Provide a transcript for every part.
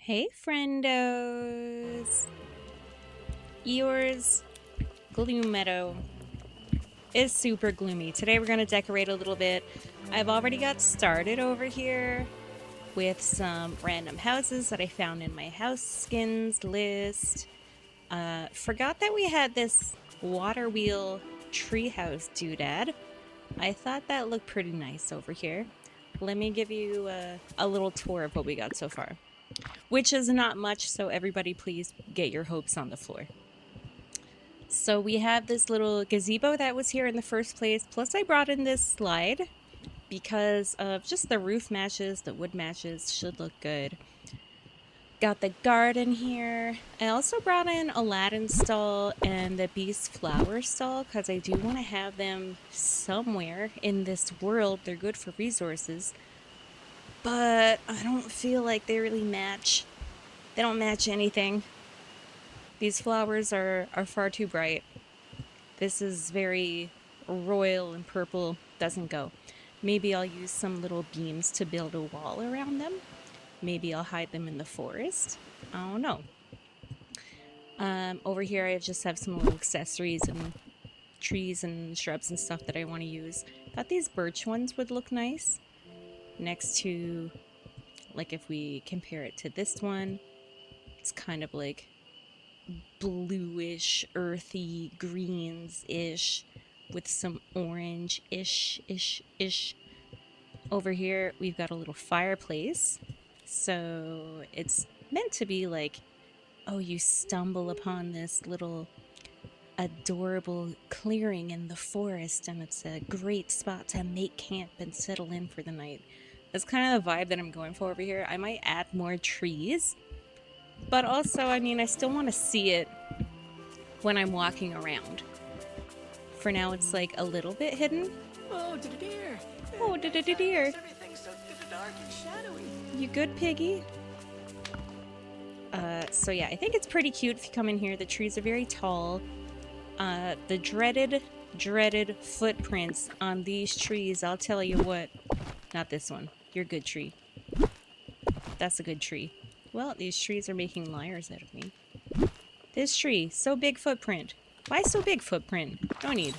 Hey friendos! Eeyore's Gloommeadow is super gloomy. Today we're going to decorate a little bit. I've already got started over here with some random houses that I found in my house skins list. Forgot that we had this water wheel treehouse doodad. I thought that looked pretty nice over here. Let me give you a little tour of what we got so far. Which is not much, so everybody please get your hopes on the floor. So we have this little gazebo that was here in the first place, plus I brought in this slide because of just the roof matches, the wood matches should look good. Got the garden here. I also brought in Aladdin's stall and the Beast flower stall because I do want to have them somewhere in this world. They're good for resources. But I don't feel like they really match. They don't match anything. These flowers are far too bright. This is very royal and purple. Doesn't go. Maybe I'll use some little beams to build a wall around them. Maybe I'll hide them in the forest. I don't know. Over here I just have some little accessories and trees and shrubs and stuff that I want to use. Thought these birch ones would look nice next to, like, if we compare it to this one, it's kind of like bluish, earthy greens-ish with some orange-ish. Over here, we've got a little fireplace. So it's meant to be like, oh, you stumble upon this little adorable clearing in the forest and it's a great spot to make camp and settle in for the night. That's kind of the vibe that I'm going for over here. I might add more trees, but also, I mean, I still want to see it when I'm walking around. For now, it's like a little bit hidden. Oh, did a deer. Oh, did a deer. Everything's so dark and shadowy. You good, piggy? So yeah, I think it's pretty cute if you come in here. The trees are very tall. The dreaded footprints on these trees, I'll tell you what. Not this one. You're a good tree. That's a good tree. Well, these trees are making liars out of me. This tree, so big footprint. Why so big footprint? No need.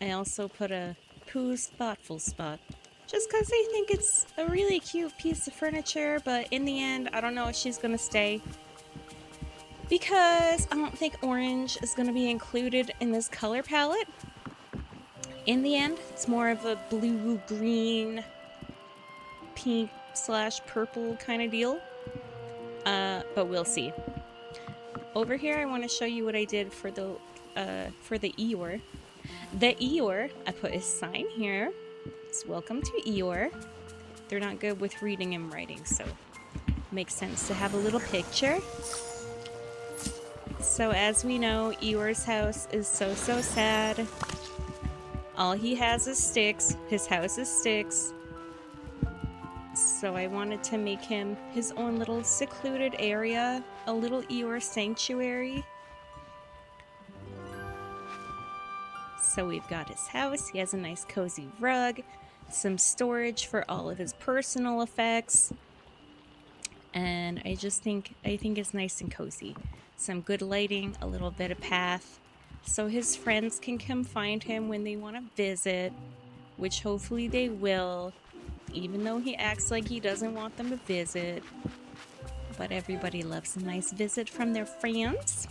I also put a Pooh's Thoughtful spot. Just because I think it's a really cute piece of furniture, but in the end, I don't know if she's gonna stay. Because I don't think orange is gonna be included in this color palette. In the end, it's more of a blue, green, pink / purple kind of deal. But we'll see. Over here, I want to show you what I did for the Eeyore. The Eeyore, I put a sign here. It's welcome to Eeyore. They're not good with reading and writing, so makes sense to have a little picture. So as we know, Eeyore's house is so sad. All he has is sticks. His house is sticks. So I wanted to make him his own little secluded area, a little Eeyore sanctuary. So we've got his house. He has a nice cozy rug, some storage for all of his personal effects. And I think it's nice and cozy. Some good lighting, a little bit of path, so his friends can come find him when they want to visit, which hopefully they will, even though he acts like he doesn't want them to visit. But everybody loves a nice visit from their friends.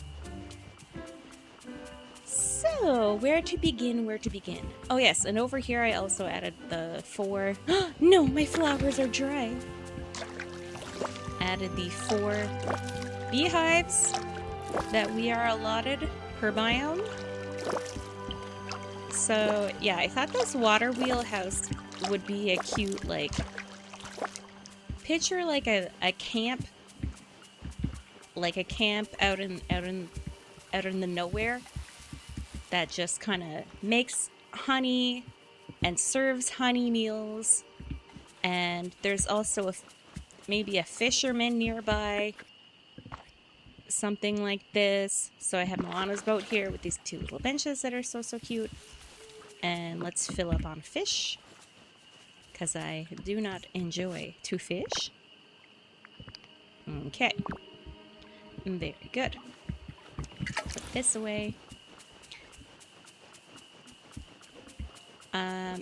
So, where to begin? Oh yes, and over here I also added the 4... No, my flowers are dry! Added the 4 beehives that we are allotted per biome. So, yeah, I thought this water wheel house would be a cute, like... Picture like a camp. Like a camp out in the nowhere. That just kind of makes honey and serves honey meals. And there's also maybe a fisherman nearby. Something like this. So I have Moana's boat here with these 2 little benches that are so cute. And let's fill up on fish. Because I do not enjoy to fish. Okay. Very good. Put this away.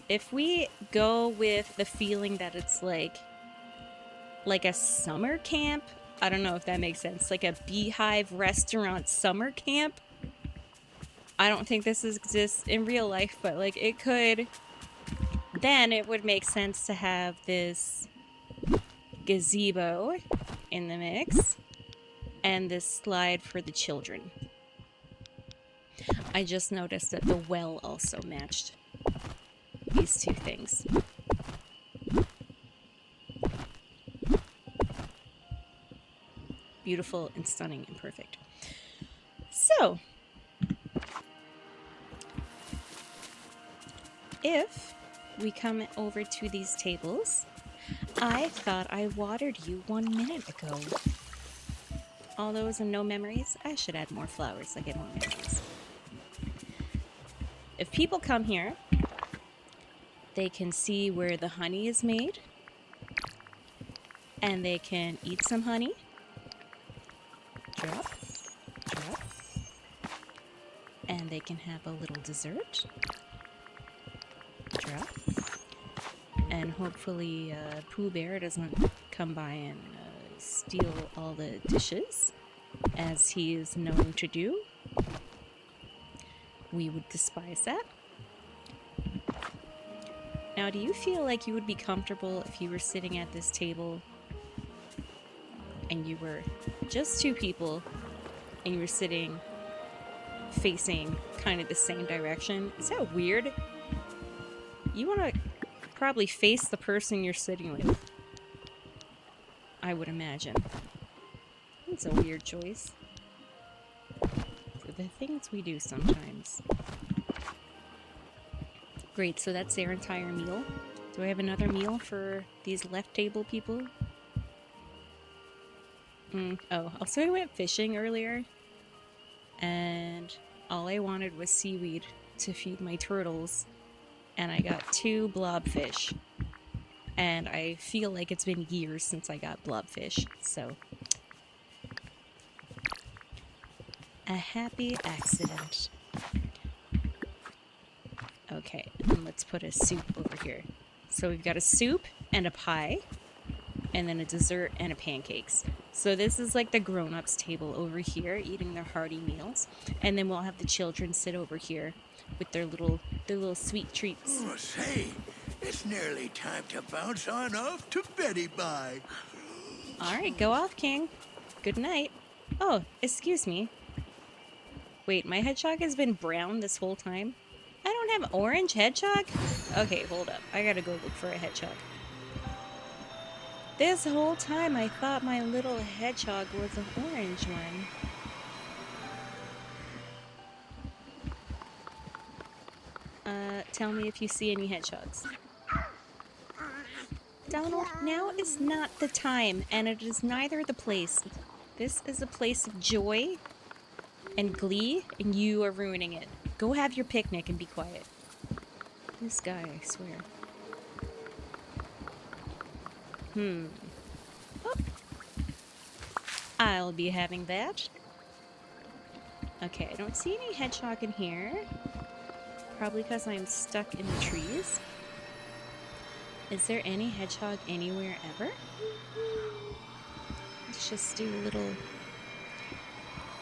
If we go with the feeling that it's like a summer camp, I don't know if that makes sense, like a beehive restaurant summer camp. I don't think this exists in real life, but like it could. Then it would make sense to have this gazebo in the mix and this slide for the children. I just noticed that the well also matched these two things. Beautiful and stunning and perfect. So, if we come over to these tables, I thought I watered you 1 minute ago. All those and no memories? I should add more flowers. I get more memories. If people come here, they can see where the honey is made, and they can eat some honey. Drop, drop. And they can have a little dessert. Drop. And hopefully Pooh Bear doesn't come by and steal all the dishes, as he is known to do. We would despise that. Now, do you feel like you would be comfortable if you were sitting at this table and you were just two people and you were sitting facing kind of the same direction? Is that weird? You want to probably face the person you're sitting with, I would imagine. It's a weird choice for the things we do sometimes. Great, so that's their entire meal. Do I have another meal for these left table people? Oh, also I went fishing earlier, and all I wanted was seaweed to feed my turtles, and I got 2 blobfish. And I feel like it's been years since I got blobfish, so a happy accident. Okay, and let's put a soup over here. So we've got a soup and a pie, and then a dessert and a pancakes. So this is like the grown-ups table over here, eating their hearty meals, and then we'll have the children sit over here with their little sweet treats. Oh, say, it's nearly time to bounce on off to Betty Bye. All right, go off, King. Good night. Oh, excuse me. Wait, my hedgehog has been brown this whole time? I don't have orange hedgehog? Okay, hold up. I gotta go look for a hedgehog. This whole time I thought my little hedgehog was an orange one. Tell me if you see any hedgehogs. Donald, now is not the time, and it is neither the place. This is a place of joy and glee, and you are ruining it. Go have your picnic and be quiet. This guy, I swear. Oh. I'll be having that. Okay, I don't see any hedgehog in here. Probably because I'm stuck in the trees. Is there any hedgehog anywhere ever? Let's just do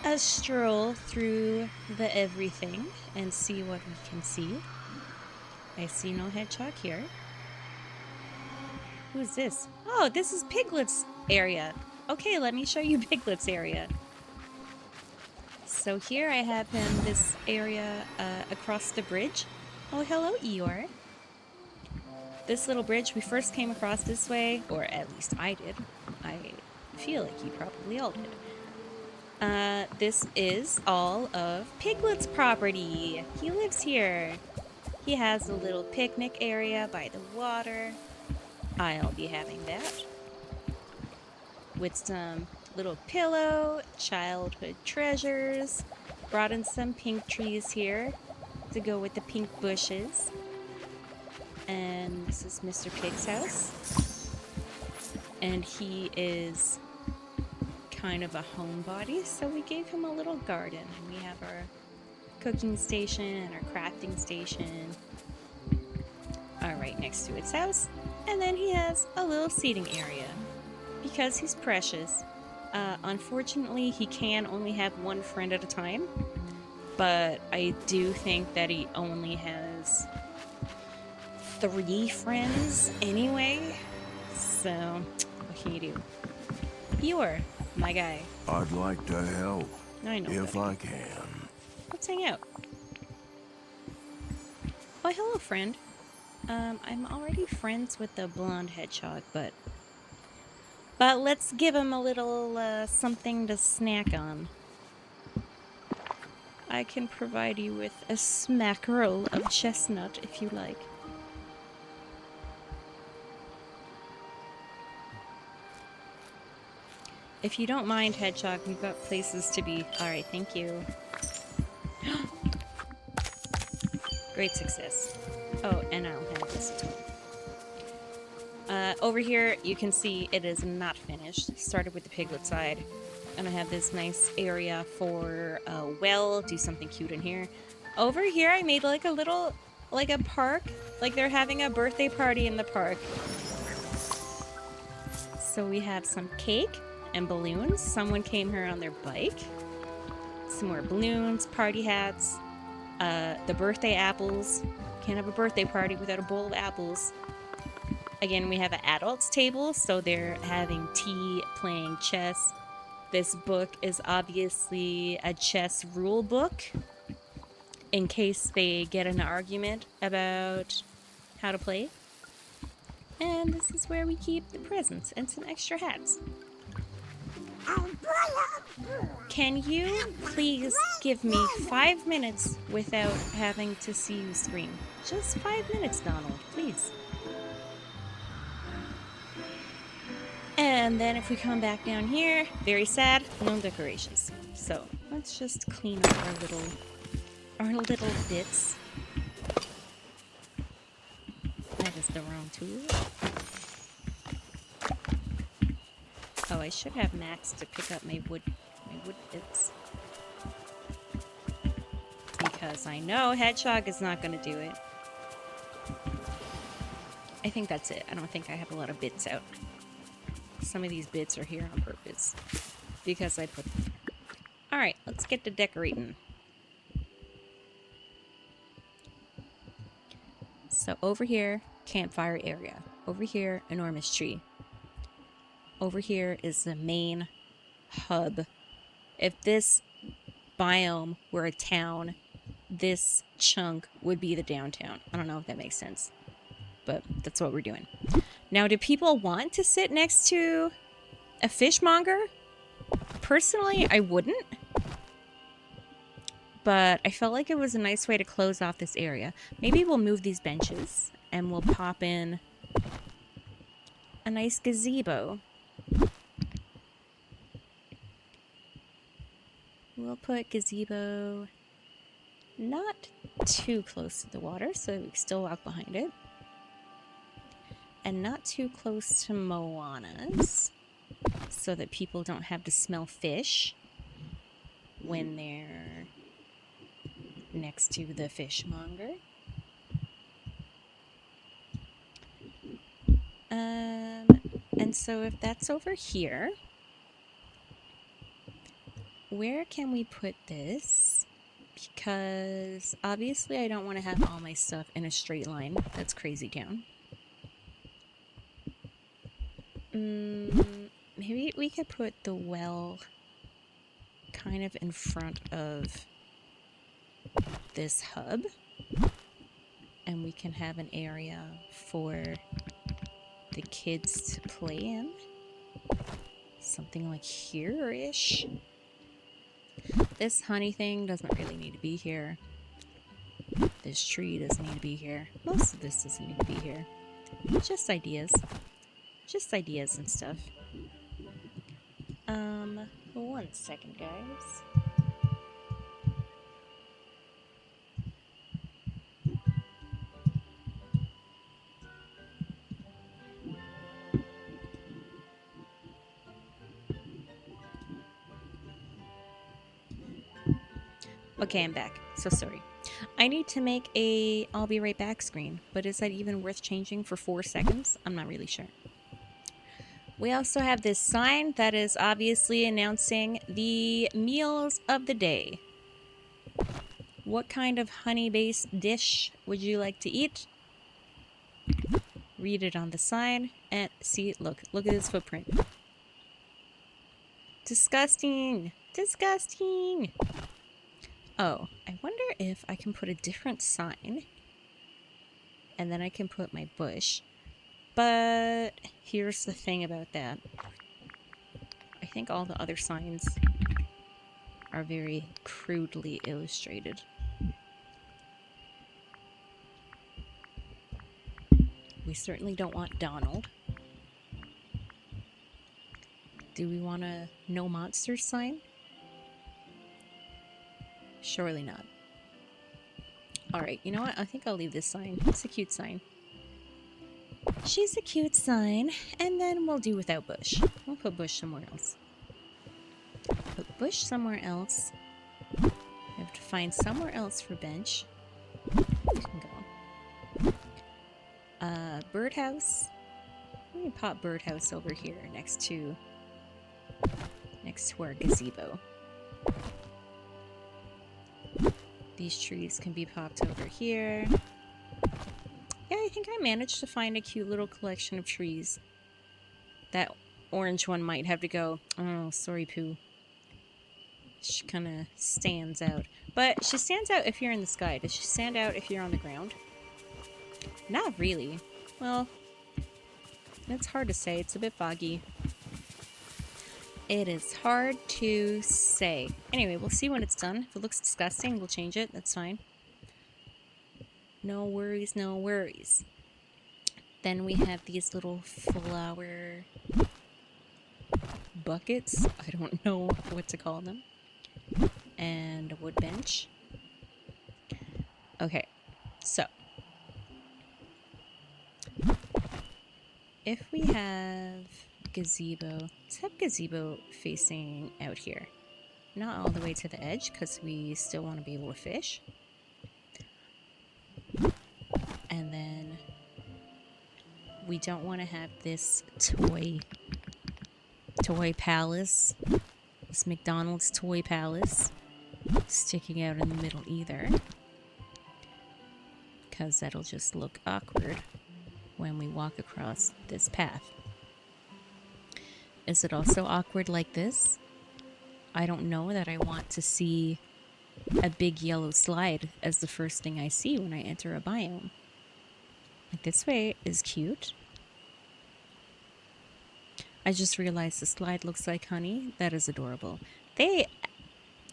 a stroll through the everything and see what we can see. I see no hedgehog here. Who's this? Oh, this is Piglet's area. Okay, let me show you Piglet's area. So here I have him, this area across the bridge. Oh, hello, Eeyore. This little bridge, we first came across this way, or at least I did. I feel like you probably all did. This is all of Piglet's property. He lives here. He has a little picnic area by the water. I'll be having that. With some little pillow, childhood treasures. Brought in some pink trees here to go with the pink bushes. And this is Mr. Pig's house. And he is kind of a homebody, so we gave him a little garden. And we have our cooking station and our crafting station right next to its house. And then he has a little seating area because he's precious. Unfortunately, he can only have one friend at a time, but I do think that he only has 3 friends anyway. So, what can you do? Eeyore, my guy. I'd like to help, I know. if I can. Let's hang out. Oh, hello, friend. I'm already friends with the blonde hedgehog, but let's give him a little something to snack on. I can provide you with a smackerel of chestnut if you like. If you don't mind, hedgehog, we've got places to be. Alright, thank you. Great success. Oh, and I'll handle this as well. Over here, you can see it is not finished. Started with the piglet side. And I have this nice area for a well. Do something cute in here. Over here, I made like a little, like a park. Like they're having a birthday party in the park. So we have some cake and balloons. Someone came here on their bike. Some more balloons, party hats, the birthday apples. Can't have a birthday party without a bowl of apples. Again, we have an adults table, so they're having tea, playing chess. This book is obviously a chess rule book in case they get in an argument about how to play. And this is where we keep the presents and some extra hats. Can you please give me 5 minutes without having to see you scream? Just 5 minutes, Donald, please. And then if we come back down here, very sad, no decorations. So let's just clean up our little bits. That is the wrong tool. Oh, I should have Max to pick up my wood bits. Because I know Hedgehog is not going to do it. I think that's it. I don't think I have a lot of bits out. Some of these bits are here on purpose. Because I put them here. Alright, let's get to decorating. So over here, campfire area. Over here, enormous tree. Over here is the main hub. If this biome were a town, this chunk would be the downtown. I don't know if that makes sense, but that's what we're doing. Now, do people want to sit next to a fishmonger? Personally, I wouldn't. But I felt like it was a nice way to close off this area. Maybe we'll move these benches and we'll pop in a nice gazebo. We'll put gazebo not too close to the water so we can still walk behind it. And not too close to Moana's so that people don't have to smell fish when they're next to the fishmonger. And so if that's over here, where can we put this? Because obviously I don't want to have all my stuff in a straight line. That's crazy town. Maybe we could put the well kind of in front of this hub. And we can have an area for the kids to play in. Something like here-ish. This honey thing doesn't really need to be here. This tree doesn't need to be here. Most of this doesn't need to be here. Just ideas. Just ideas and stuff. 1 second, guys. Okay, I'm back. So sorry. I need to make a I'll be right back screen, but is that even worth changing for 4 seconds? I'm not really sure. We also have this sign that is obviously announcing the meals of the day. What kind of honey-based dish would you like to eat? Read it on the sign and see, look at this footprint. Disgusting! Disgusting! Oh, I wonder if I can put a different sign and then I can put my bush. But here's the thing about that. I think all the other signs are very crudely illustrated. We certainly don't want Donald. Do we want a no monsters sign? Surely not. Alright, you know what? I think I'll leave this sign. It's a cute sign. She's a cute sign. And then we'll do without bush. We'll put bush somewhere else. Put bush somewhere else. I have to find somewhere else for bench. You can go. Birdhouse. Let me pop birdhouse over here next to our gazebo. These trees can be popped over here. Yeah, I think I managed to find a cute little collection of trees. That orange one might have to go. Oh, sorry, Pooh. She kind of stands out. But she stands out if you're in the sky. Does she stand out if you're on the ground? Not really. Well, it's hard to say. It's a bit foggy. It is hard to say. Anyway, we'll see when it's done. If it looks disgusting, we'll change it. That's fine. No worries, no worries. Then we have these little flower buckets. I don't know what to call them. And a wood bench. Okay, so if we have gazebo, let's have gazebo facing out here. Not all the way to the edge because we still want to be able to fish. And then we don't want to have this toy palace, this McDonald's toy palace sticking out in the middle either, because that'll just look awkward when we walk across this path. Is it also awkward like this? I don't know that I want to see a big yellow slide as the first thing I see when I enter a biome. Like, this way is cute. I just realized the slide looks like honey. That is adorable. They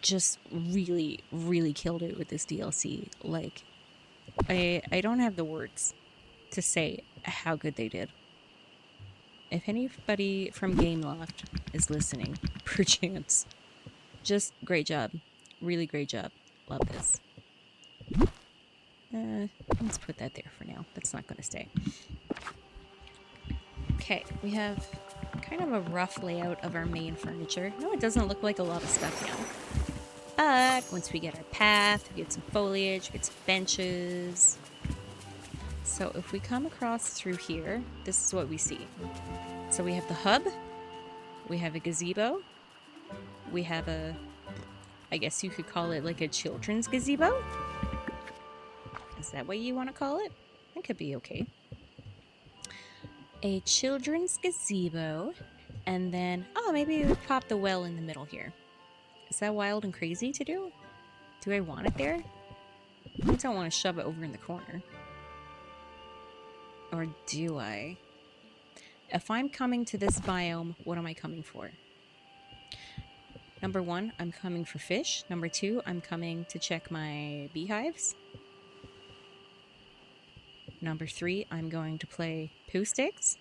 just really, really killed it with this DLC. Like, I don't have the words to say how good they did. If anybody from Gameloft is listening, perchance, just great job. Really great job. Love this. Let's put that there for now. That's not going to stay. Okay, we have kind of a rough layout of our main furniture. No, it doesn't look like a lot of stuff now. But once we get our path, we get some foliage, we get some benches. So if we come across through here, this is what we see. So we have the hub, we have a gazebo, we have a, I guess you could call it like a children's gazebo? Is that what you want to call it? That could be okay. A children's gazebo, and then, oh, maybe we would pop the well in the middle here. Is that wild and crazy to do? Do I want it there? I don't want to shove it over in the corner. Or do I? If I'm coming to this biome, what am I coming for? Number 1, I'm coming for fish. Number 2, I'm coming to check my beehives. Number 3, I'm going to play poo sticks.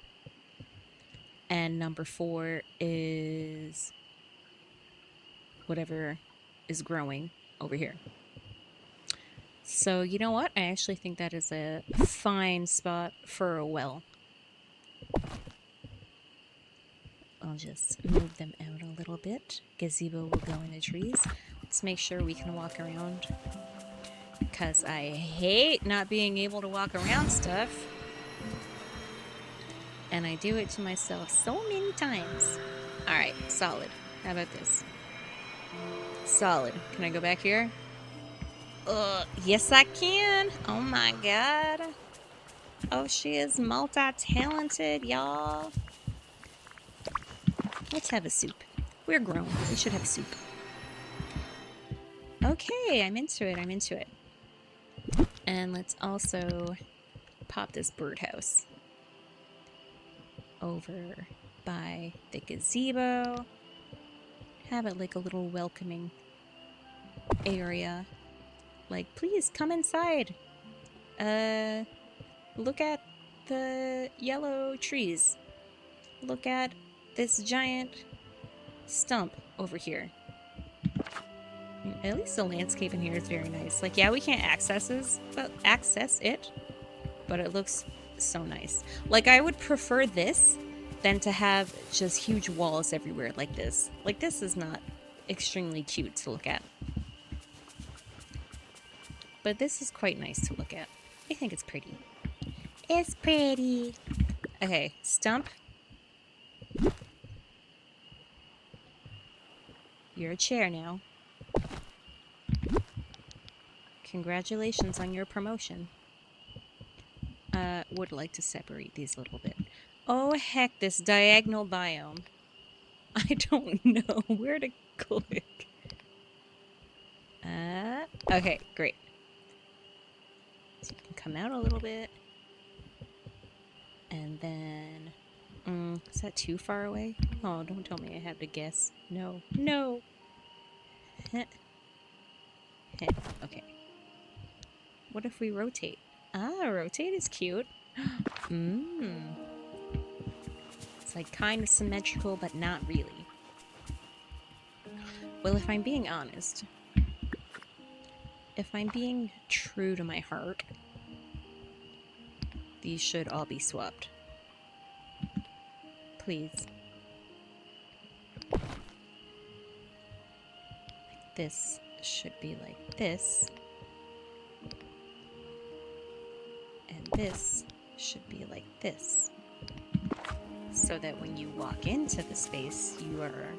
And number 4 is whatever is growing over here. So, you know what? I actually think that is a fine spot for a well. I'll just move them out a little bit. Gazebo will go in the trees. Let's make sure we can walk around. Because I hate not being able to walk around stuff. And I do it to myself so many times. Alright, solid. How about this? Solid. Can I go back here? Yes I can! Oh my god. Oh, she is multi-talented, y'all. Let's have a soup. We're grown. We should have soup. Okay, I'm into it. I'm into it. And let's also pop this birdhouse over by the gazebo. Have it like a little welcoming area. Like, please come inside. Look at the yellow trees. Look at this giant stump over here. At least the landscape in here is very nice. Like, yeah, we can't access it, but it looks so nice. Like, I would prefer this than to have just huge walls everywhere like this. Like, this is not extremely cute to look at. But this is quite nice to look at. I think it's pretty. It's pretty. Okay, stump. You're a chair now. Congratulations on your promotion. Would like to separate these a little bit. Oh heck, this diagonal biome. I don't know where to click. Okay, great. So you can come out a little bit. And then... is that too far away? Oh, don't tell me I have to guess. No. No! Okay. What if we rotate? Ah, rotate is cute. It's like kind of symmetrical, but not really. Well, if I'm being honest, if I'm being true to my heart, these should all be swapped. Please. This should be like this. And this should be like this. So that when you walk into the space, you are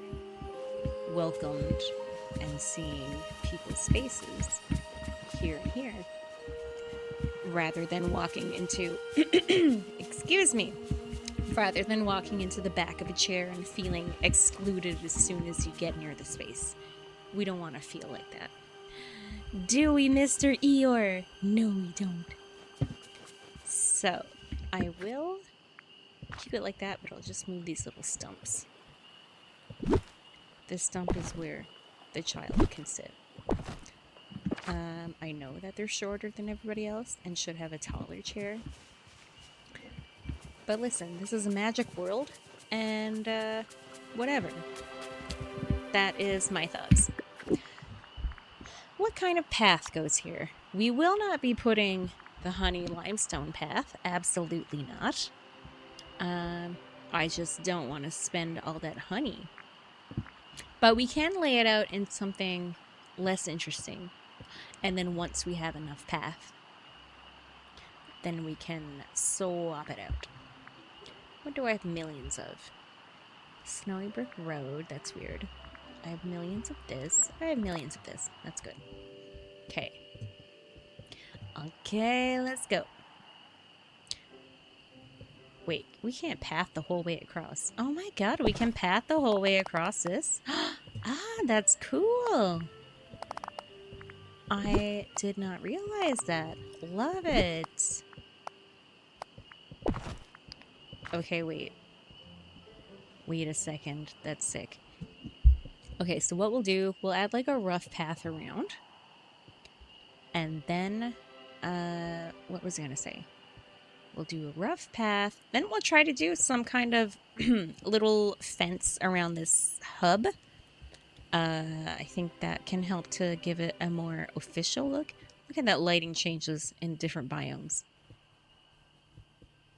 welcomed and seeing people's faces here and here. Rather than walking into... excuse me. Rather than walking into the back of a chair and feeling excluded as soon as you get near the space. We don't want to feel like that. Do we, Mr. Eeyore? No, we don't. So, I will keep it like that, but I'll just move these little stumps. This stump is where the child can sit. I know that they're shorter than everybody else and should have a taller chair. But listen, this is a magic world, and whatever. That is my thoughts. What kind of path goes here? We will not be putting the honey limestone path. Absolutely not. I just don't want to spend all that honey. But we can lay it out in something less interesting. And then once we have enough path, then we can swap it out. What do I have millions of? Snowy Brick Road. That's weird. I have millions of this. I have millions of this. That's good. Okay. Okay, let's go. Wait, we can't path the whole way across. Oh my god, we can path the whole way across this? Ah, that's cool. I did not realize that. Love it. Okay, wait. Wait a second. That's sick. Okay, so what we'll do, we'll add like a rough path around. And then, what was I gonna say? We'll do a rough path. Then we'll try to do some kind of little fence around this hub. I think that can help to give it a more official look. Look at that lighting changes in different biomes.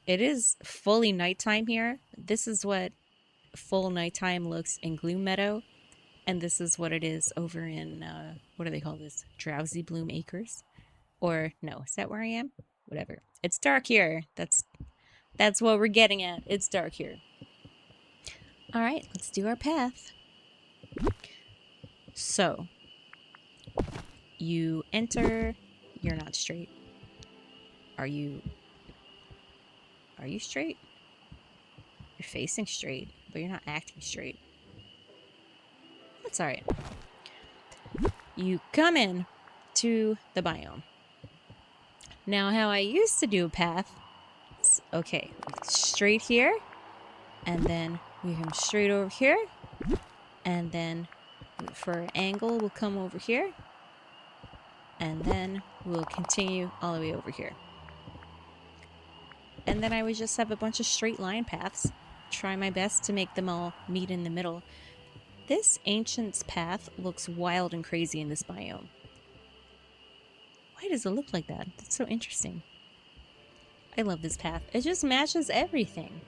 It is fully nighttime here. This is what full nighttime looks in Gloommeadow. And this is what it is over in, what do they call this? Drowsy Bloom Acres? Or, no, is that where I am? Whatever. It's dark here. That's what we're getting at. It's dark here. All right, let's do our path. So, you enter. You're not straight. Are you straight? You're facing straight, but you're not acting straight. That's all right. You come in to the biome. Now, how I used to do a path is, okay, straight here, and then we come straight over here, and then for an angle, we'll come over here, and then we'll continue all the way over here. And then I would just have a bunch of straight line paths, try my best to make them all meet in the middle. This ancient's path looks wild and crazy in this biome. Why does it look like that? That's so interesting. I love this path. It just matches everything,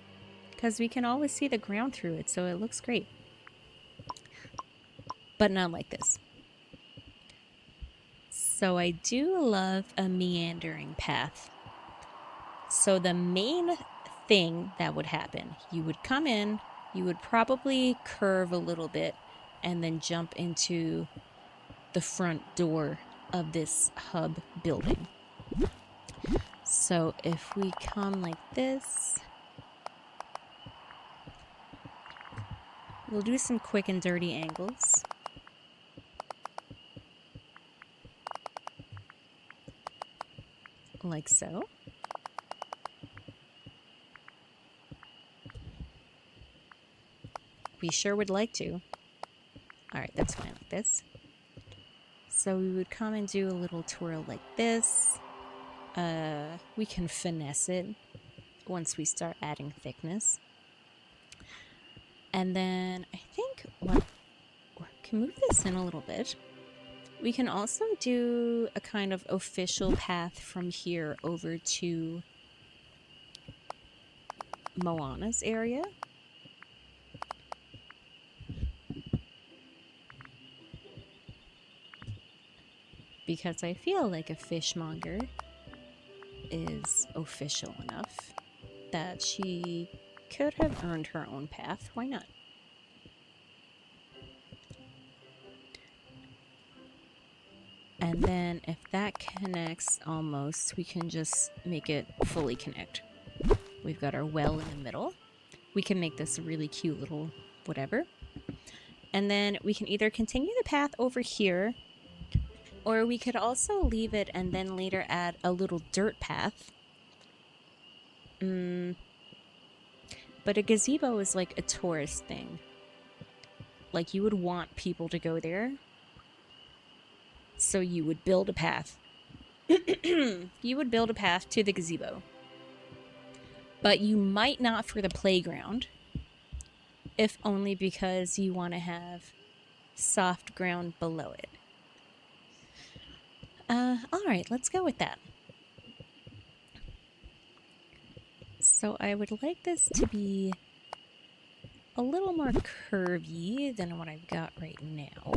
because we can always see the ground through it, so it looks great. But not like this. So I do love a meandering path. So the main thing that would happen, you would come in, you would probably curve a little bit, and then jump into the front door of this hub building. So if we come like this, we'll do some quick and dirty angles. Like so. We sure would like to. Alright, that's fine like this. So we would come and do a little twirl like this. We can finesse it once we start adding thickness. And then I think we can move this in a little bit. We can also do a kind of official path from here over to Moana's area. Because I feel like a fishmonger is official enough that she could have earned her own path. Why not? And then if that connects almost, we can just make it fully connect. We've got our well in the middle. We can make this a really cute little whatever. And then we can either continue the path over here, or we could also leave it and then later add a little dirt path. But a gazebo is like a tourist thing. Like, you would want people to go there. So you would build a path. You would build a path to the gazebo. But you might not for the playground. If only because you want to have soft ground below it. Alright, let's go with that. So I would like this to be a little more curvy than what I've got right now.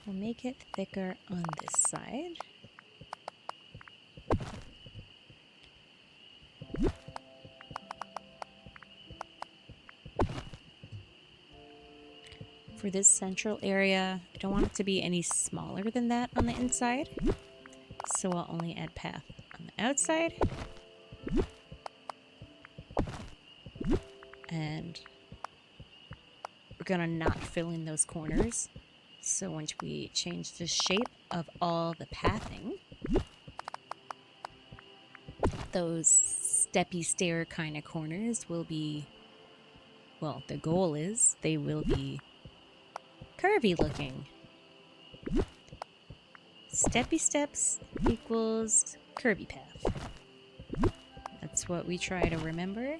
We'll make it thicker on this side. For this central area, I don't want it to be any smaller than that on the inside. So I'll only add path on the outside. And we're gonna not fill in those corners. So once we change the shape of all the pathing, those steppy stair kind of corners will be, well, the goal is they will be curvy looking. Steppy steps equals curvy path. That's what we try to remember.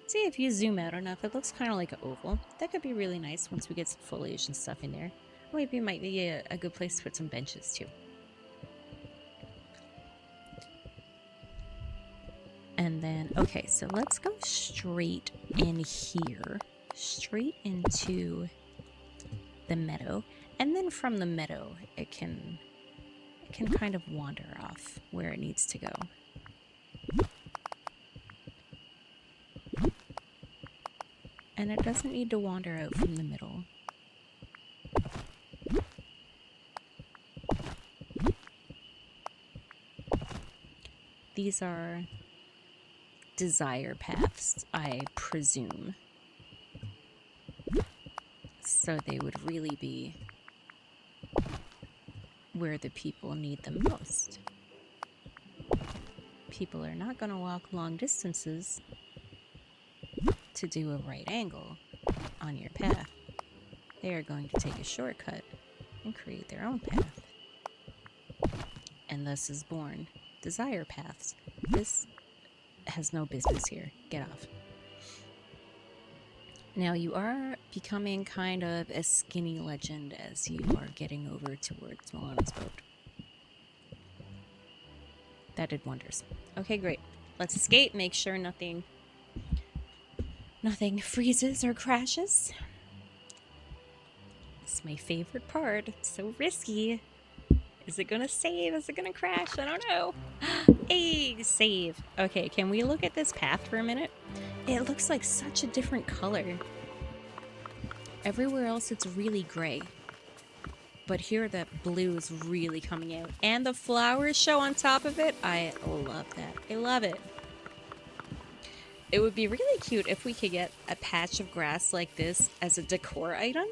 See, if you zoom out enough, it looks kind of like an oval. That could be really nice once we get some foliage and stuff in there. Maybe it might be a good place to put some benches too. And then, okay, so let's go straight in here. straight into the meadow, and then from the meadow it can kind of wander off where it needs to go. And it doesn't need to wander out from the middle. These are desire paths, I presume. So they would really be where the people need them most. People are not going to walk long distances to do a right angle on your path. They are going to take a shortcut and create their own path. And thus is born desire paths. This has no business here. Get off. Now you are becoming kind of a skinny legend as you are getting over towards Moana's boat. That did wonders. Okay, great. Let's escape. Make sure nothing freezes or crashes. It's my favorite part. It's so risky. Is it gonna save? Is it gonna crash? I don't know. Hey, save. Okay, can we look at this path for a minute? It looks like such a different color. Everywhere else it's really gray. But here the blue is really coming out. And the flowers show on top of it. I love that. I love it. It would be really cute if we could get a patch of grass like this as a decor item.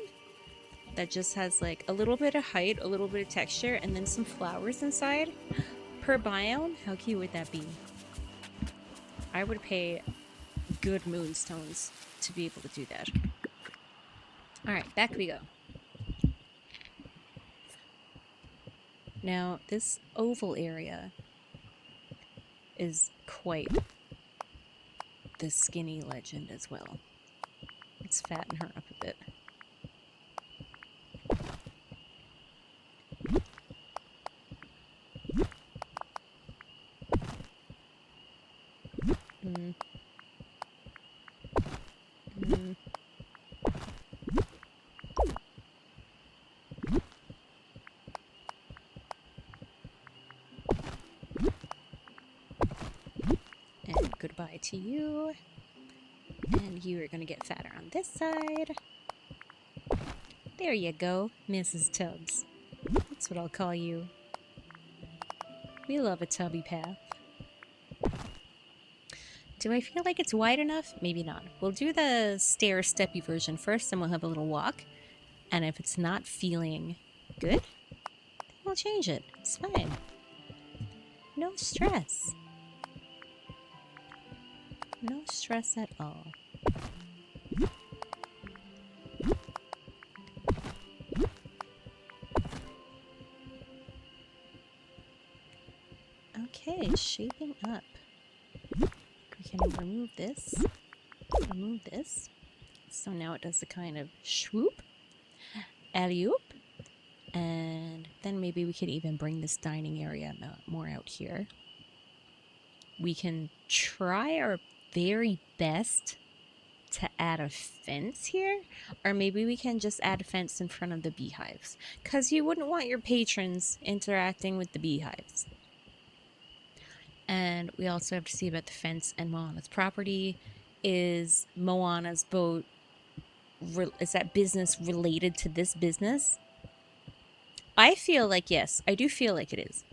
That just has like a little bit of height, a little bit of texture, and then some flowers inside. Per biome, how cute would that be? I would pay good moonstones to be able to do that. Alright, back we go. Now, this oval area is quite the skinny legend as well. Let's fatten her up a bit. And goodbye to you. And you are going to get fatter on this side. There you go, Mrs. Tubbs. That's what I'll call you. We love a tubby path. Do I feel like it's wide enough? Maybe not. We'll do the stair-steppy version first, and we'll have a little walk. And if it's not feeling good, then we'll change it. It's fine. No stress. No stress at all. Okay, shaping up. We can remove this. Remove this. So now it does the kind of swoop, alley-oop, and then maybe we could even bring this dining area more out here. We can try our very best to add a fence here, or maybe we can just add a fence in front of the beehives, because you wouldn't want your patrons interacting with the beehives. And we also have to see about the fence and Moana's property. Is Moana's boat, is that business related to this business? I feel like yes. I do feel like it is.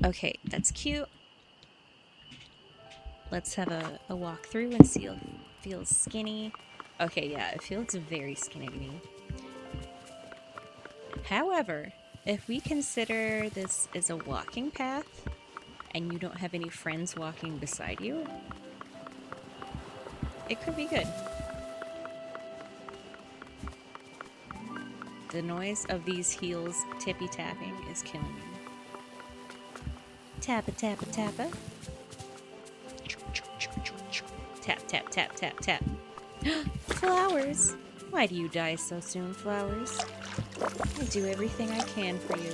Okay, that's cute. Let's have a walk through and see if it feels skinny. Okay, yeah, it feels very skinny to me. However, if we consider this as a walking path, and you don't have any friends walking beside you, it could be good. The noise of these heels tippy-tapping is killing me. Tappa, tappa, tappa. Tap, tap, tap, tap, tap. Flowers! Why do you die so soon, flowers? I do everything I can for you.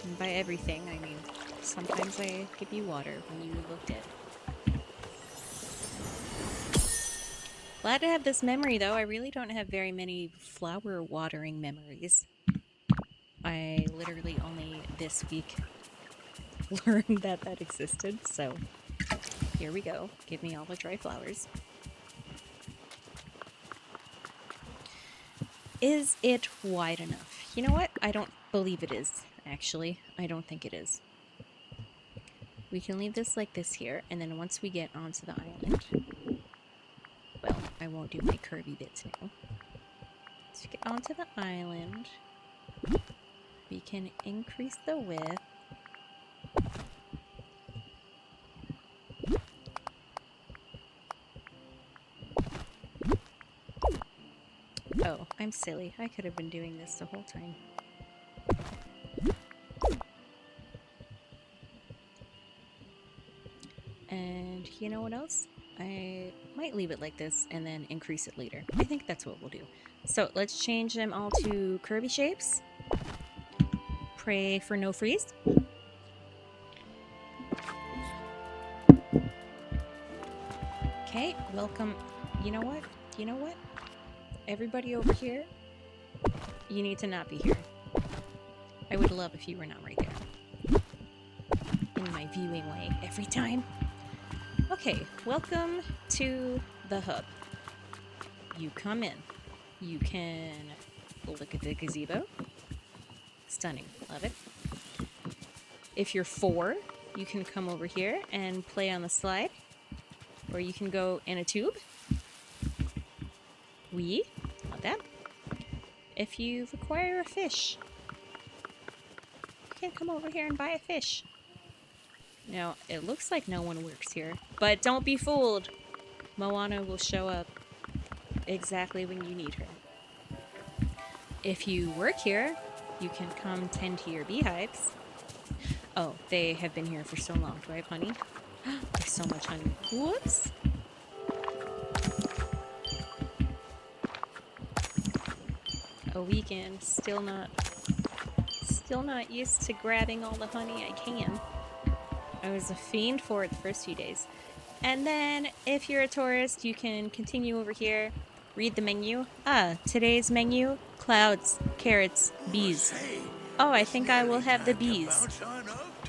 And by everything, I mean sometimes I give you water when you look dead. Glad to have this memory, though. I really don't have very many flower watering memories. I literally only this week learned that that existed, so here we go. Give me all the dry flowers. Is it wide enough? You know what? I don't believe it is, actually. I don't think it is. We can leave this like this here, and then once we get onto the island... Well, I won't do my curvy bits now. Once we get onto the island, we can increase the width. Oh, I'm silly. I could have been doing this the whole time. And you know what else? I might leave it like this and then increase it later. I think that's what we'll do. So let's change them all to curvy shapes. Pray for no freeze. Okay, welcome. You know what? You know what? Everybody over here, you need to not be here. I would love if you were not right there. In my viewing way every time. Okay, welcome to the hub. You come in. You can look at the gazebo. Stunning. Love it. If you're 4, you can come over here and play on the slide. Or you can go in a tube. Love that. If you require a fish, you can come over here and buy a fish. Now, it looks like no one works here, but don't be fooled. Moana will show up exactly when you need her. If you work here, you can come tend to your beehives. Oh, they have been here for so long. Do I have honey? There's so much honey. Whoops. A weekend, still not used to grabbing all the honey I can. I was a fiend for it the first few days. And then, if you're a tourist, you can continue over here, read the menu. Today's menu, clouds, carrots, bees. Oh, I think I will have the bees.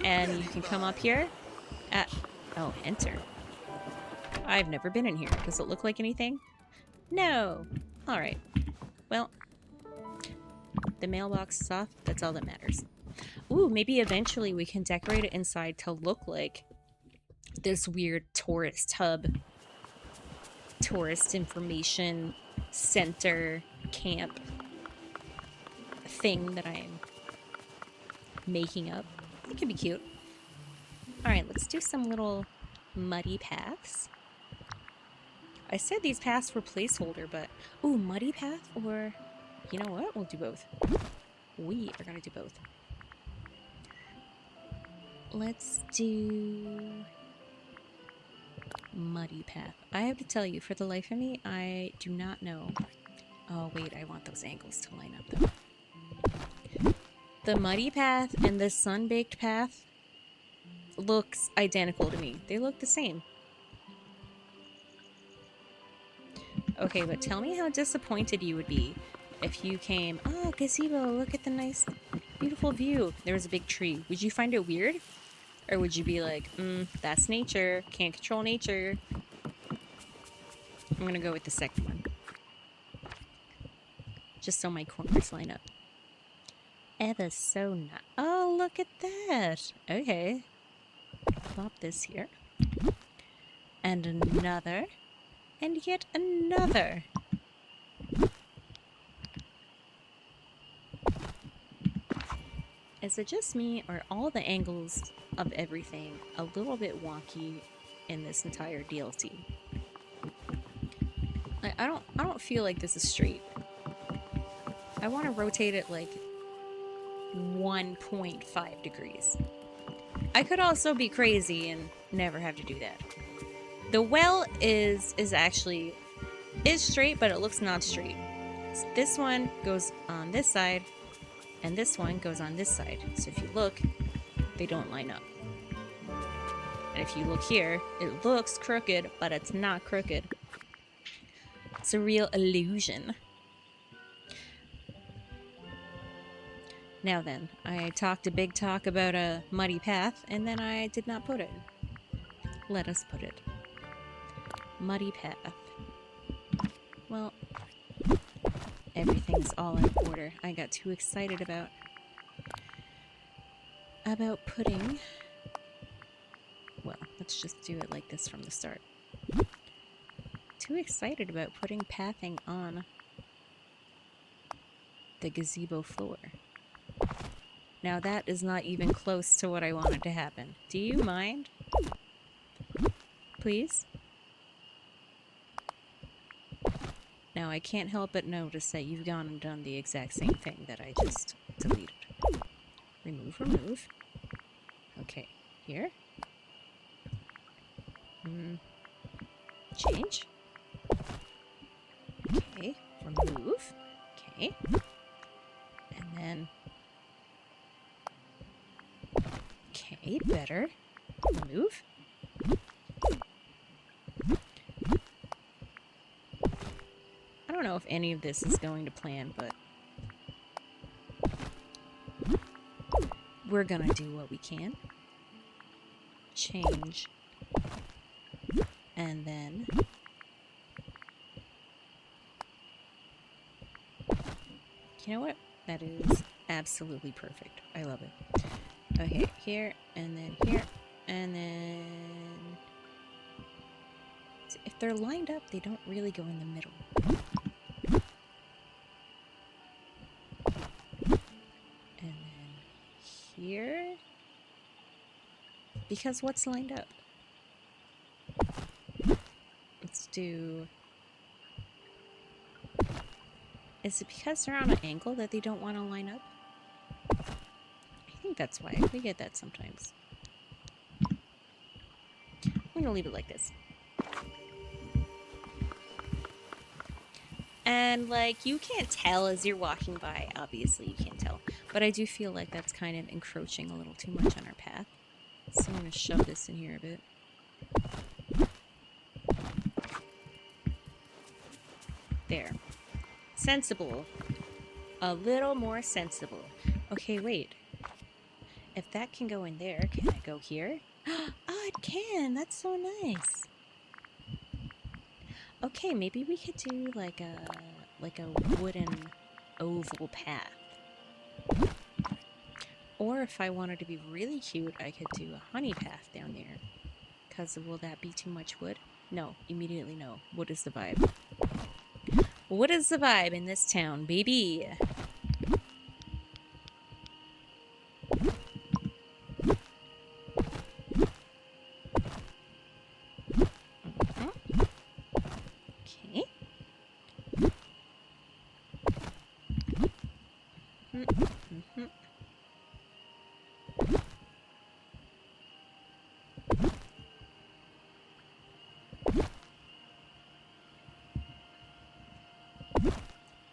And you can come up here oh, enter. I've never been in here. Does it look like anything? No. Alright. Well, the mailbox is off. That's all that matters. Ooh, maybe eventually we can decorate it inside to look like this weird tourist hub. Tourist information center camp thing that I'm making up. It could be cute. Alright, let's do some little muddy paths. I said these paths were placeholder, but... Ooh, muddy path or... You know what? We'll do both. We are gonna do both. Let's do... muddy path. I have to tell you, for the life of me, I do not know... Oh, wait, I want those angles to line up, though. The muddy path and the sun-baked path looks identical to me. They look the same. Okay, but tell me how disappointed you would be if you came, oh, gazebo, look at the nice, beautiful view. There was a big tree. Would you find it weird? Or would you be like, that's nature. Can't control nature. I'm gonna go with the second one. Just so my corners line up. Ever so nice. Oh, look at that. Okay. Plop this here. And another. And yet another. Is it just me, or all the angles of everything a little bit wonky in this entire DLC? Like, I don't feel like this is straight. I want to rotate it like 1.5 degrees. I could also be crazy and never have to do that. The well is actually straight, but it looks not straight. So this one goes on this side, and this one goes on this side. So if you look, they don't line up. And if you look here, it looks crooked, but it's not crooked. It's a real illusion. Now then, I talked a big talk about a muddy path, and then I did not put it. Let us put it. Muddy path. Well, everything's all in order. I got too excited about putting... Well, let's just do it like this from the start. Too excited about putting pathing on the gazebo floor. Now that is not even close to what I wanted to happen. Do you mind? Please? Now I can't help but notice that you've gone and done the exact same thing that I just deleted. Remove, remove. Okay, here. Change. Okay, remove. Okay. And then... Okay, better. Remove. I don't know if any of this is going to plan, but we're gonna do what we can. Change. And then... You know what? That is absolutely perfect. I love it. Okay, here, and then here, and then... If they're lined up, they don't really go in the middle. And then here... Because what's lined up? Let's do... Is it because they're on an angle that they don't want to line up? I think that's why. We get that sometimes. I'm going to leave it like this. And, like, you can't tell as you're walking by. Obviously, you can't tell. But I do feel like that's kind of encroaching a little too much on our path. So I'm going to shove this in here a bit. There. Sensible. A little more sensible. Okay, wait. If that can go in there, can I go here? Oh, it can! That's so nice. Okay, maybe we could do like a wooden oval path. Or if I wanted to be really cute, I could do a honey path down there. Because will that be too much wood? No, immediately no. Wood is the vibe. What is the vibe in this town, baby? Okay.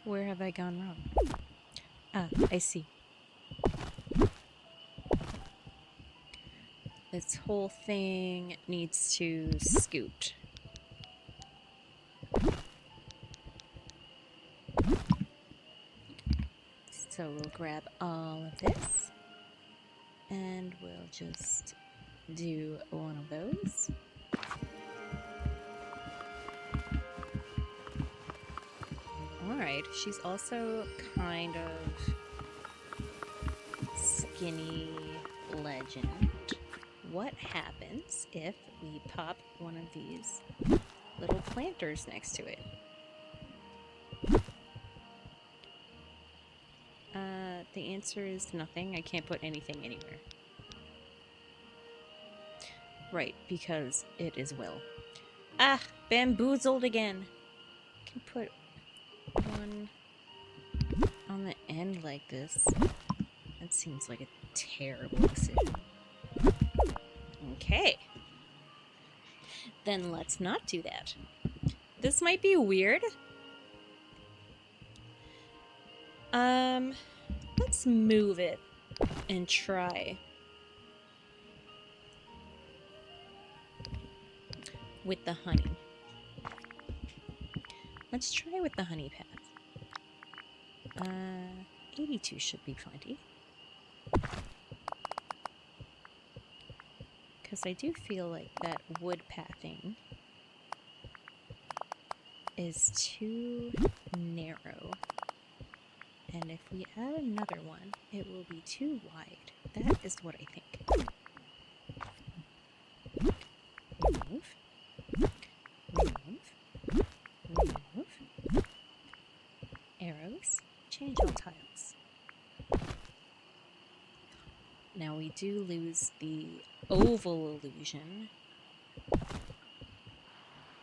Where have I gone wrong? Ah, I see. This whole thing needs to scoot. So we'll grab all of this, and we'll just do one of those. Alright, she's also kind of skinny legend. What happens if we pop one of these little planters next to it? The answer is nothing. I can't put anything anywhere. Right, because it is will. Ah, bamboozled again. I can put one on the end like this. That seems like a terrible decision. Okay. Then let's not do that. This might be weird. Let's move it and try with the honey. Let's try with the honey path. 82 should be plenty. Because I do feel like that wood pathing is too narrow. And if we add another one, it will be too wide. That is what I think. Remove. Remove. Remove. Arrows. Change all tiles. Now we do lose the oval illusion.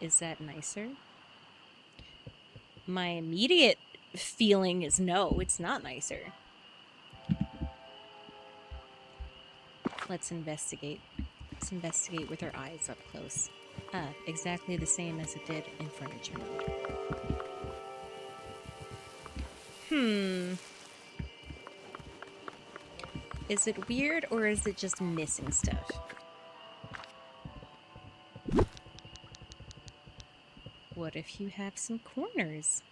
Is that nicer? My immediate feeling is no, it's not nicer. Let's investigate. Let's investigate with our eyes up close. Ah, exactly the same as it did in furniture mode. Is it weird or is it just missing stuff? What if you have some corners?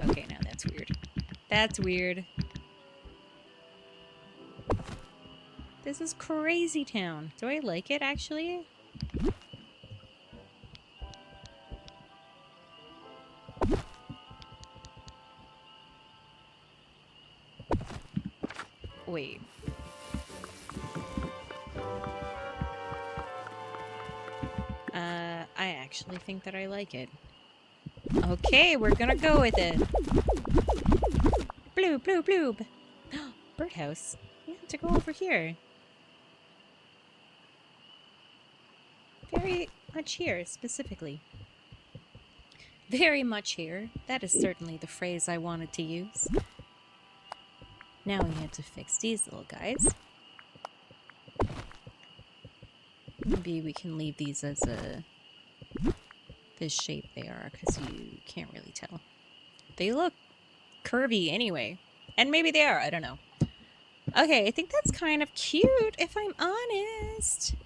Okay, now that's weird. That's weird. This is crazy town. Do I like it, actually? Wait. I actually think that I like it. Okay, we're gonna go with it. Bloob, bloob, bloob. Birdhouse. We have to go over here. Very much here, specifically. Very much here. That is certainly the phrase I wanted to use. Now we have to fix these little guys. Maybe we can leave these as this shape they are, because you can't really tell. They look curvy anyway. And maybe they are, I don't know. Okay, I think that's kind of cute, if I'm honest.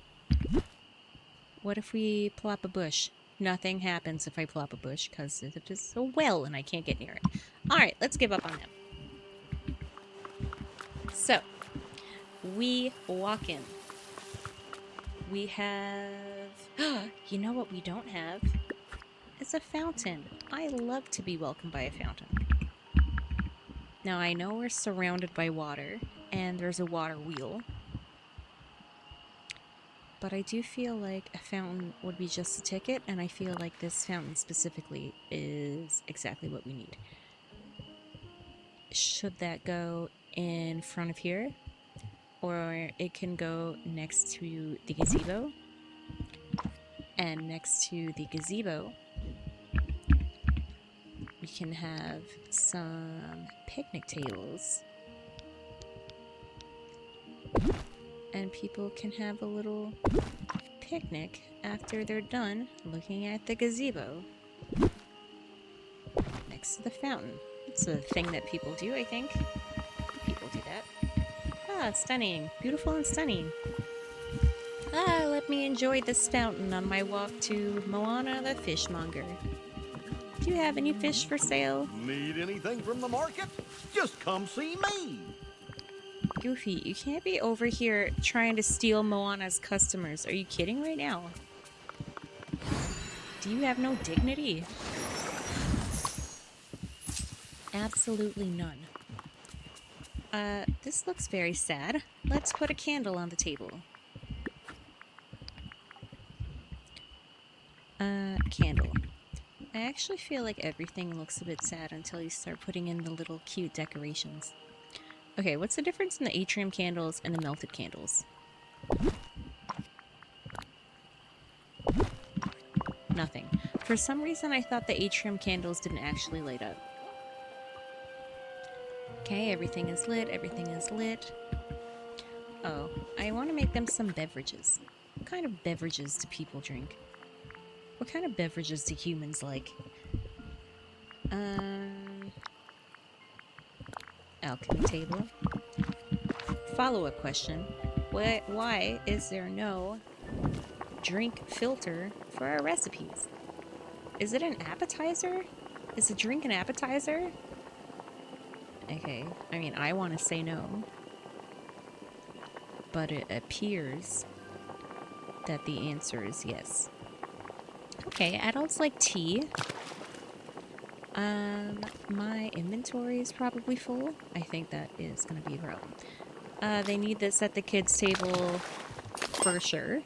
What if we plop a bush? Nothing happens if I plop a bush, because it is a well and I can't get near it. Alright, let's give up on them. So, we walk in. We have... you know what we don't have? It's a fountain. I love to be welcomed by a fountain. Now, I know we're surrounded by water, and there's a water wheel. But I do feel like a fountain would be just a ticket, and I feel like this fountain specifically is exactly what we need. Should that go in front of here? Or it can go next to the gazebo. And next to the gazebo, we can have some picnic tables. And people can have a little picnic after they're done looking at the gazebo. Next to the fountain. It's a thing that people do, I think. People do that. Ah, stunning. Beautiful and stunning. Ah, let me enjoy this fountain on my walk to Moana the fishmonger. Do you have any fish for sale? Need anything from the market? Just come see me. Goofy, you can't be over here trying to steal Moana's customers. Are you kidding right now? Do you have no dignity? Absolutely none. This looks very sad. Let's put a candle on the table. Candle. I actually feel like everything looks a bit sad until you start putting in the little cute decorations. Okay, what's the difference in the atrium candles and the melted candles? Nothing. For some reason, I thought the atrium candles didn't actually light up. Okay, everything is lit, everything is lit. Oh, I want to make them some beverages. What kind of beverages do people drink? What kind of beverages do humans like? Alchemy table. Follow-up question. Why is there no drink filter for our recipes? Is it an appetizer? Is a drink an appetizer? Okay, I mean, I want to say no. But it appears that the answer is yes. Okay, adults like tea. My inventory is probably full. I think that is going to be a problem. They need this at the kids' table for sure.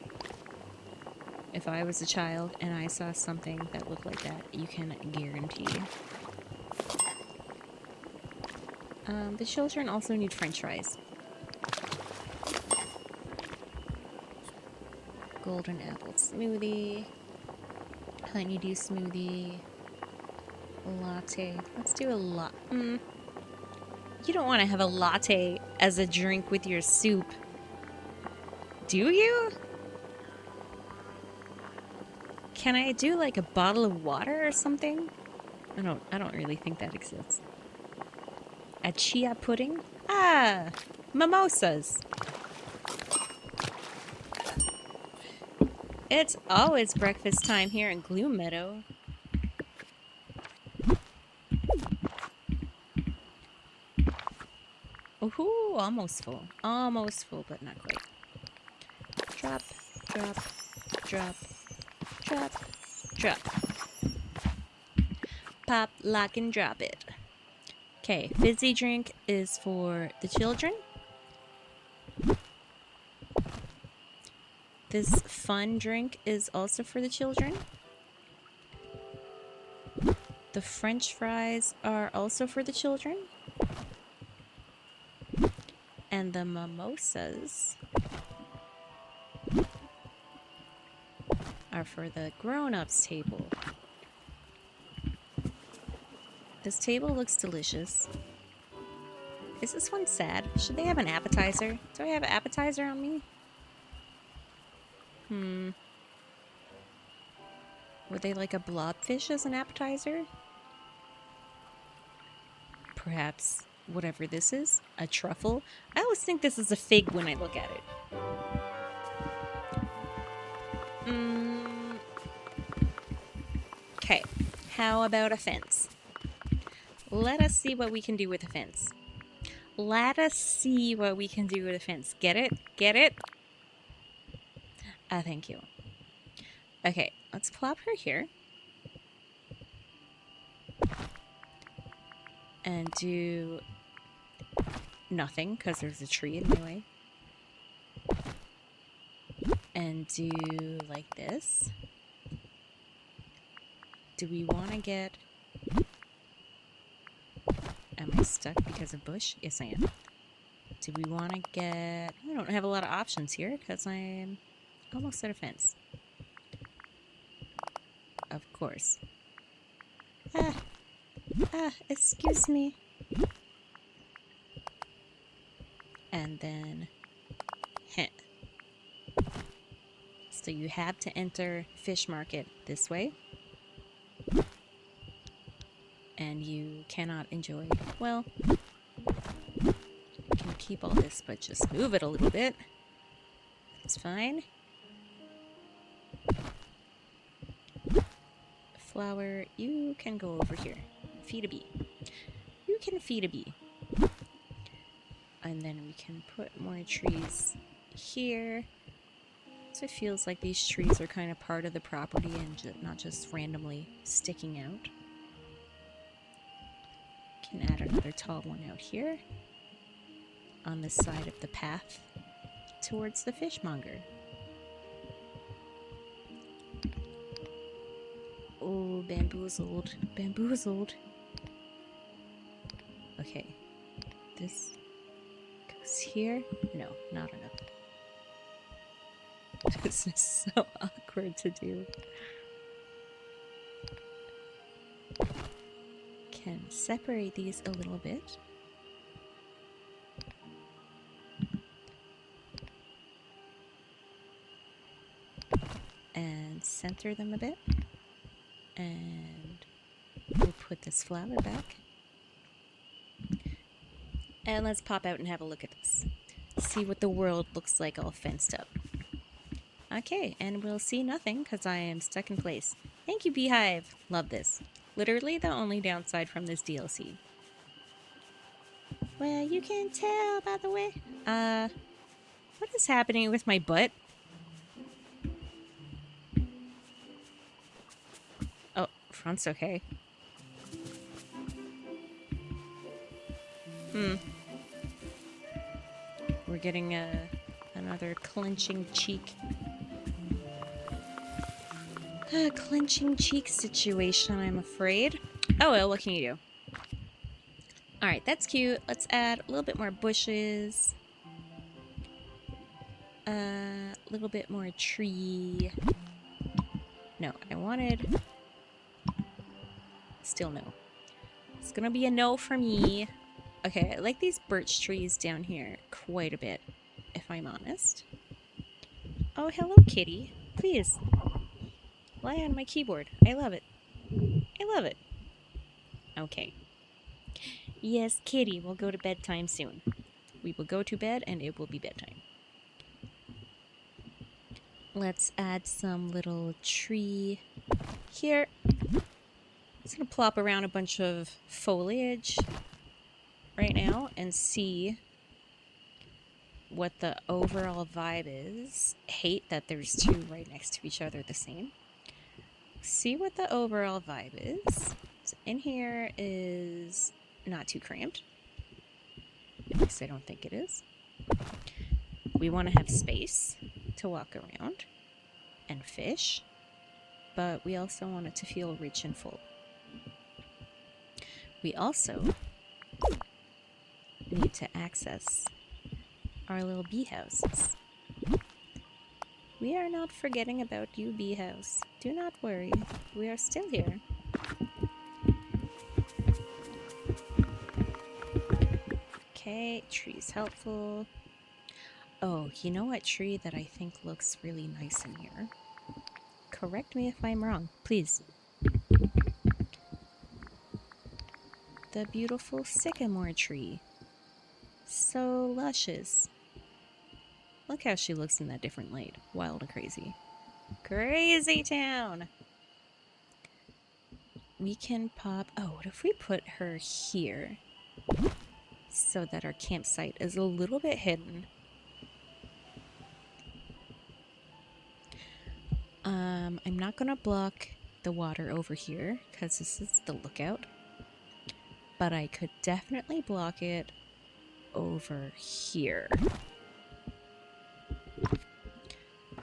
If I was a child and I saw something that looked like that, you can guarantee. The children also need french fries. Golden apple smoothie. Honeydew smoothie. Latte. Let's do a You don't want to have a latte as a drink with your soup. Do you? Can I do like a bottle of water or something? I don't really think that exists. A chia pudding? Ah, mimosas. It's always breakfast time here in Gloommeadow. Ooh, almost full. Almost full, but not quite. Drop, drop, drop, drop, drop. Pop, lock, and drop it. Okay, fizzy drink is for the children. This fun drink is also for the children. The french fries are also for the children. And the mimosas are for the grown-ups table. This table looks delicious. Is this one sad? Should they have an appetizer? Do I have an appetizer on me? Would they like a blobfish as an appetizer? Perhaps whatever this is, a truffle. I always think this is a fig when I look at it. Okay, how about a fence? Let us see what we can do with a fence. Let us see what we can do with a fence. Get it? Get it? Thank you. Okay, let's plop her here. And do nothing, because there's a tree in my way. And do like this. Do we want to get... Am I stuck because of bush? Yes, I am. Do we want to get... I don't have a lot of options here, because I'm almost at a fence. Of course. Excuse me. And then... So you have to enter fish market this way. And you cannot enjoy... Well, you can keep all this, but just move it a little bit. That's fine. Flower, you can go over here. Feed a bee. You can feed a bee. And then we can put more trees here. So it feels like these trees are kind of part of the property and not just randomly sticking out. Can add another tall one out here on the side of the path towards the fishmonger. Oh, bamboozled. Bamboozled. Okay. This goes here. No, not enough. This is so awkward to do. Can separate these a little bit. And center them a bit. And we'll put this flower back. And let's pop out and have a look at this. See what the world looks like all fenced up. Okay, and we'll see nothing because I am stuck in place. Thank you, Beehive. Love this. Literally the only downside from this DLC. Well, you can tell by the way. What is happening with my butt? Oh, front's okay. We're getting another clenching cheek. A clenching cheek situation, I'm afraid. Oh well, what can you do? Alright, that's cute. Let's add a little bit more bushes. A little bit more tree. No, I wanted... Still no. It's gonna be a no for me. Okay, I like these birch trees down here quite a bit, if I'm honest. Oh, hello, kitty. Please. Lie on my keyboard. I love it. I love it. Okay. Yes, kitty, we'll go to bedtime soon. We will go to bed and it will be bedtime. Let's add some little tree here. Just gonna plop around a bunch of foliage right now and see what the overall vibe is. Hate that there's two right next to each other the same. See what the overall vibe is. So in here is not too cramped. At least I don't think it is. We want to have space to walk around and fish, but we also want it to feel rich and full. We also need to access our little bee houses. We are not forgetting about you, bee house. Do not worry, we are still here. Okay, tree's helpful. Oh, you know what tree that I think looks really nice in here? Correct me if I'm wrong, please. The beautiful sycamore tree. So luscious. Look how she looks in that different light. Wild and crazy. Crazy town! We can pop... Oh, what if we put her here? So that our campsite is a little bit hidden. I'm not gonna block the water over here, because this is the lookout. But I could definitely block it over here.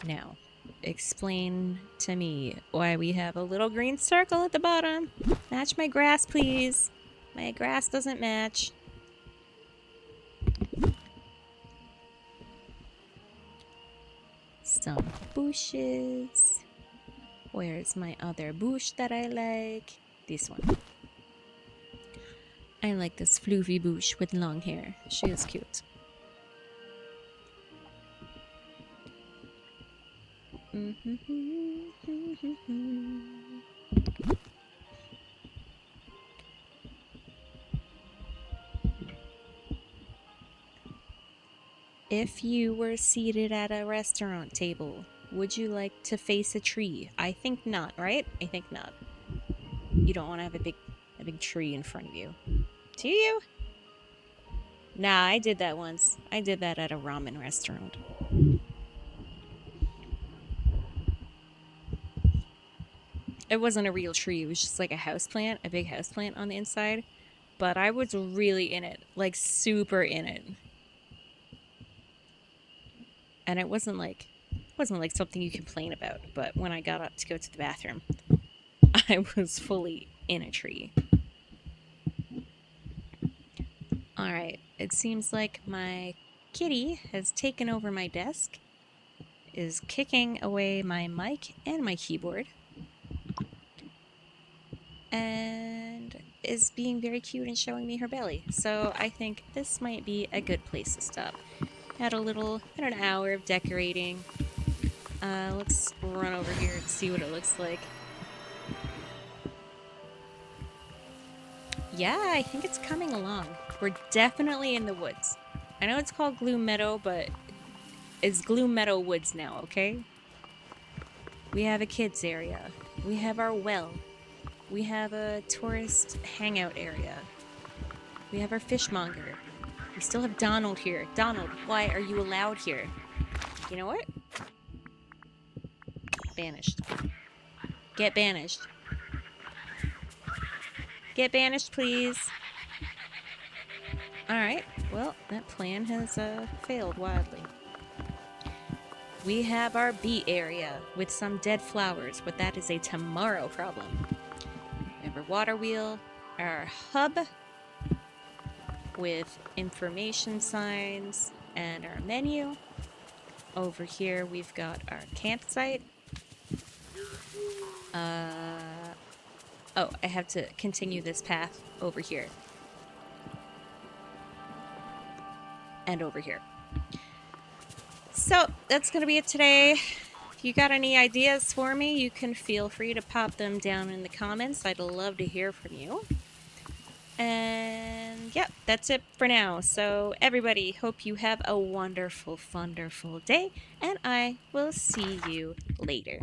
Now, explain to me why we have a little green circle at the bottom. Match my grass, please. My grass doesn't match. Some bushes. Where's my other bush that I like? This one. I like this floofy bush with long hair. She is cute. If you were seated at a restaurant table, would you like to face a tree? I think not, right? I think not. You don't want to have a big tree in front of you. Do you? Nah, I did that once. I did that at a ramen restaurant. It wasn't a real tree. It was just like a houseplant, a big houseplant on the inside. But I was really in it, like super in it. And it wasn't like something you complain about. But when I got up to go to the bathroom, I was fully in a tree. Alright, it seems like my kitty has taken over my desk, is kicking away my mic and my keyboard, and is being very cute and showing me her belly. So I think this might be a good place to stop. Had about an hour of decorating. Let's run over here and see what it looks like. Yeah, I think it's coming along. We're definitely in the woods. I know it's called Gloommeadow, but it's Gloommeadow Woods now, okay? We have a kids area. We have our well. We have a tourist hangout area. We have our fishmonger. We still have Donald here. Donald, why are you allowed here? You know what? Banished. Get banished. Get banished, please. Alright, well, that plan has failed wildly. We have our bee area with some dead flowers, but that is a tomorrow problem. We have our water wheel, our hub with information signs and our menu. Over here we've got our campsite. Oh, I have to continue this path over here. And over here. So, that's going to be it today. If you got any ideas for me, you can feel free to pop them down in the comments. I'd love to hear from you. And, yeah, that's it for now. So, everybody, hope you have a wonderful, wonderful day. And I will see you later.